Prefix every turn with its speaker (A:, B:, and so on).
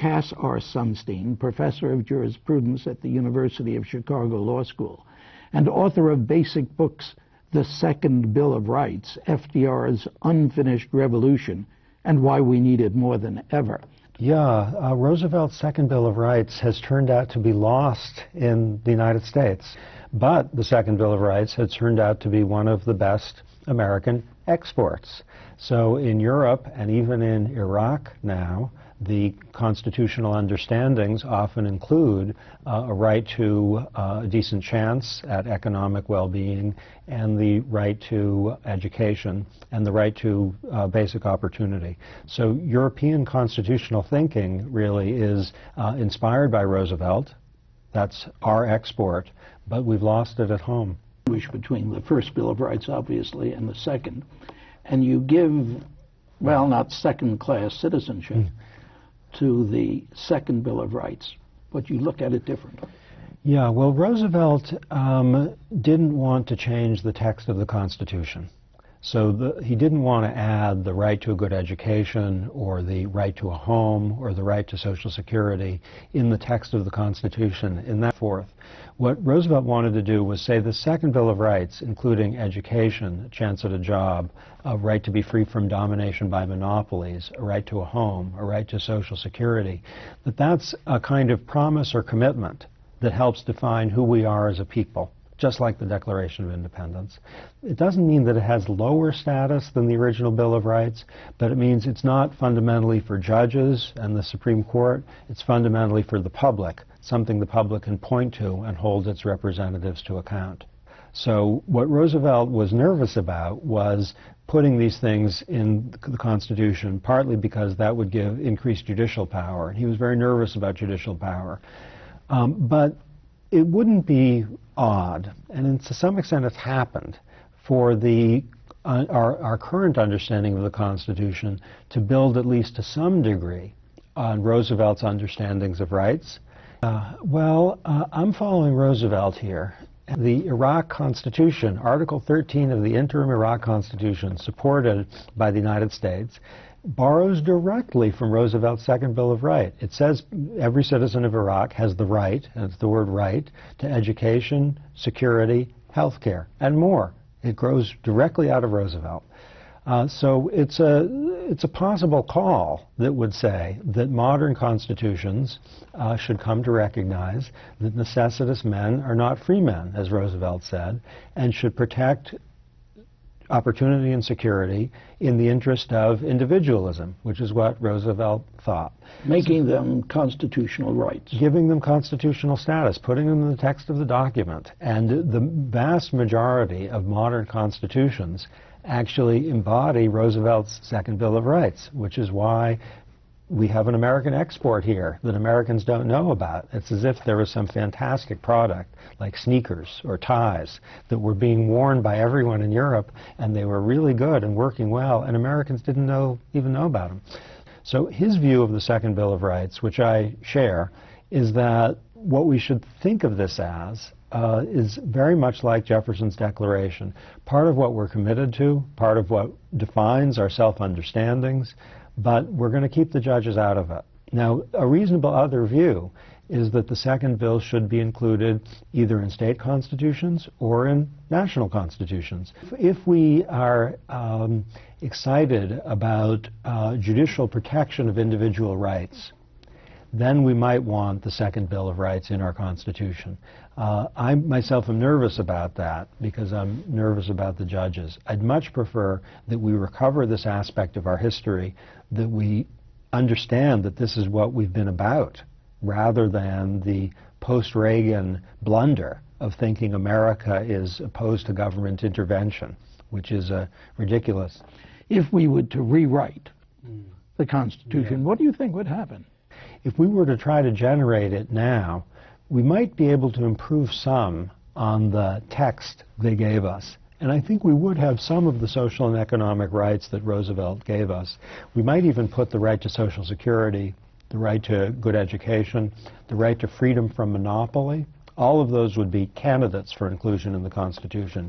A: Cass R. Sunstein, professor of jurisprudence at the University of Chicago Law School, and author of basic books, The Second Bill of Rights, FDR's Unfinished Revolution, and Why We Need It More Than Ever.
B: Yeah, Roosevelt's Second Bill of Rights has turned out to be lost in the United States. But the Second Bill of Rights has turned out to be one of the best American exports. So in Europe and even in Iraq now, the constitutional understandings often include a right to a decent chance at economic well-being, and the right to education, and the right to basic opportunity. So European constitutional thinking really is inspired by Roosevelt. That's our export, but we've lost it at home.
A: Between the first Bill of Rights, obviously, and the second, and you give, well, not second-class citizenship to the Second Bill of Rights, but you look at it differently.
B: Yeah, well, Roosevelt didn't want to change the text of the Constitution. So he didn't want to add the right to a good education or the right to a home or the right to Social Security in the text of the Constitution in that forth. What Roosevelt wanted to do was say the Second Bill of Rights, including education, a chance at a job, a right to be free from domination by monopolies, a right to a home, a right to Social Security, that's a kind of promise or commitment that helps define who we are as a people, just like the Declaration of Independence. It doesn't mean that it has lower status than the original Bill of Rights, but it means it's not fundamentally for judges and the Supreme Court. It's fundamentally for the public, something the public can point to and hold its representatives to account. So what Roosevelt was nervous about was putting these things in the Constitution, partly because that would give increased judicial power. He was very nervous about judicial power. But it wouldn't be odd, and to some extent it's happened, for our current understanding of the Constitution to build at least to some degree on Roosevelt's understandings of rights. I'm following Roosevelt here. The Iraq Constitution, Article 13 of the interim Iraq Constitution, supported by the United States, borrows directly from Roosevelt's Second Bill of Rights. It says every citizen of Iraq has the right, and it's the word right, to education, security, health care, and more. It grows directly out of Roosevelt. So it's a possible call that would say that modern constitutions should come to recognize that necessitous men are not free men, as Roosevelt said, and should protect opportunity and security in the interest of individualism, which is what Roosevelt thought.
A: Making them constitutional rights.
B: Giving them constitutional status, putting them in the text of the document. And the vast majority of modern constitutions actually embody Roosevelt's Second Bill of Rights, which is why we have an American export here that Americans don't know about. It's as if there was some fantastic product like sneakers or ties that were being worn by everyone in Europe, and they were really good and working well, and Americans didn't even know about them. So his view of the Second Bill of Rights, which I share, is that what we should think of this as is very much like Jefferson's Declaration. Part of what we're committed to, part of what defines our self-understandings, but we're going to keep the judges out of it. Now, a reasonable other view is that the second bill should be included either in state constitutions or in national constitutions. If we are excited about judicial protection of individual rights, then we might want the Second Bill of Rights in our Constitution. I myself am nervous about that because I'm nervous about the judges. I'd much prefer that we recover this aspect of our history, that we understand that this is what we've been about, rather than the post-Reagan blunder of thinking America is opposed to government intervention, which is ridiculous.
A: If we were to rewrite the Constitution, what do you think would happen?
B: If we were to try to generate it now, we might be able to improve some on the text they gave us. And I think we would have some of the social and economic rights that Roosevelt gave us. We might even put the right to Social Security, the right to good education, the right to freedom from monopoly. All of those would be candidates for inclusion in the Constitution.